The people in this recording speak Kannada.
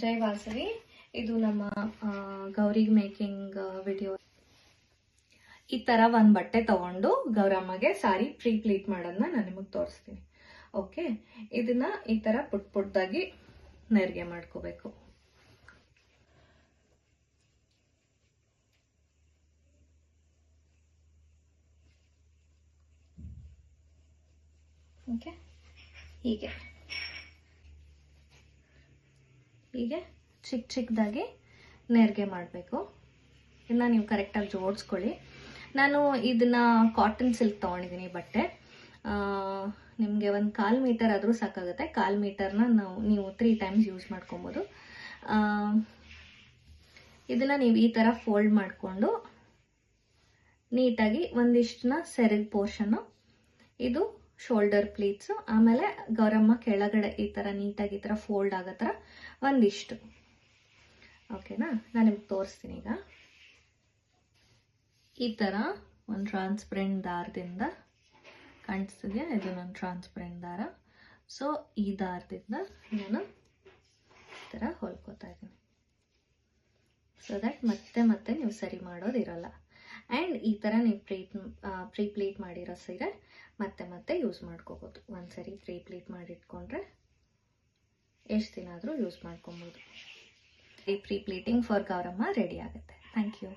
ಜೈ ವಾಸವಿ. ಇದು ನಮ್ಮ ಗೌರಿಗೆ ಮೇಕಿಂಗ್ ವಿಡಿಯೋ. ಈ ತರ ಒಂದು ಬಟ್ಟೆ ತಗೊಂಡು ಗೌರಮ್ಮಗೆ ಸಾರಿ ಪ್ರೀ ಪ್ಲೀಟ್ ಮಾಡೋದನ್ನ ನಾನು ನಿಮಗೆ ತೋರಿಸ್ತೀನಿ. ಓಕೆ, ಇದನ್ನ ಈ ತರ ಪುಟ್ ಪುಟ್ಟದಾಗಿ ನೆರಿಗೆ ಮಾಡ್ಕೋಬೇಕು. ಓಕೆ, ಹೀಗೆ ಚಿಕ್ಕ ಚಿಕ್ಕದಾಗಿ ನೆರಿಗೆ ಮಾಡಬೇಕು. ಇದನ್ನ ನೀವು ಕರೆಕ್ಟಾಗಿ ಜೋಡಿಸ್ಕೊಳ್ಳಿ. ನಾನು ಇದನ್ನ ಕಾಟನ್ ಸಿಲ್ಕ್ ತೊಗೊಂಡಿದ್ದೀನಿ ಬಟ್ಟೆ. ನಿಮಗೆ ಒಂದು 1/4 ಮೀಟರ್ ಆದರೂ ಸಾಕಾಗುತ್ತೆ. 1/4 ಮೀಟರ್ನ ನೀವು 3 ಟೈಮ್ಸ್ ಯೂಸ್ ಮಾಡ್ಕೊಬೋದು. ಇದನ್ನ ನೀವು ಈ ಥರ ಫೋಲ್ಡ್ ಮಾಡಿಕೊಂಡು ನೀಟಾಗಿ ಒಂದಿಷ್ಟನ್ನ ಸೆರಗ್ ಪೋರ್ಷನ್ನು, ಇದು ಶೋಲ್ಡರ್ ಪ್ಲೀಟ್ಸು, ಆಮೇಲೆ ಗೌರಮ್ಮ ಕೆಳಗಡೆ ಈ ಥರ ನೀಟಾಗಿ ಈ ಥರ ಫೋಲ್ಡ್ ಆಗೋ ಥರ ಒಂದಿಷ್ಟು. ಓಕೆನಾ, ನಾನು ನಿಮ್ಗೆ ತೋರಿಸ್ತೀನಿ. ಈಗ ಈ ಥರ ಒಂದು ಟ್ರಾನ್ಸ್ಪರೆಂಟ್ ದಾರದಿಂದ ಕಾಣಿಸ್ತಿದೆಯಾ? ಇದು ನನ್ನ ಟ್ರಾನ್ಸ್ಪರೆಂಟ್ ದಾರ. ಸೊ ಈ ದಾರದಿಂದ ನಾನು ಈ ಥರ ಹೊಲ್ಕೋತಾ ಇದ್ದೀನಿ, ಸೊ ದಟ್ ಮತ್ತೆ ನೀವು ಸರಿ ಮಾಡೋದಿರಲ್ಲ. ಆ್ಯಂಡ್ ಈ ಥರ ನೀವು ಪ್ರೀ ಪ್ಲೀಟ್ ಮಾಡಿರೋ ಸೀರೆ ಮತ್ತೆ ಯೂಸ್ ಮಾಡ್ಕೋಬೋದು. ಒಂದ್ಸರಿ ಪ್ರೀ ಪ್ಲೀಟ್ ಮಾಡಿಟ್ಕೊಂಡ್ರೆ ಎಷ್ಟು ದಿನ ಆದರೂ ಯೂಸ್ ಮಾಡ್ಕೊಬೋದು. ಈ pre pleating for Gowramma ready ಆಗುತ್ತೆ. Thank you.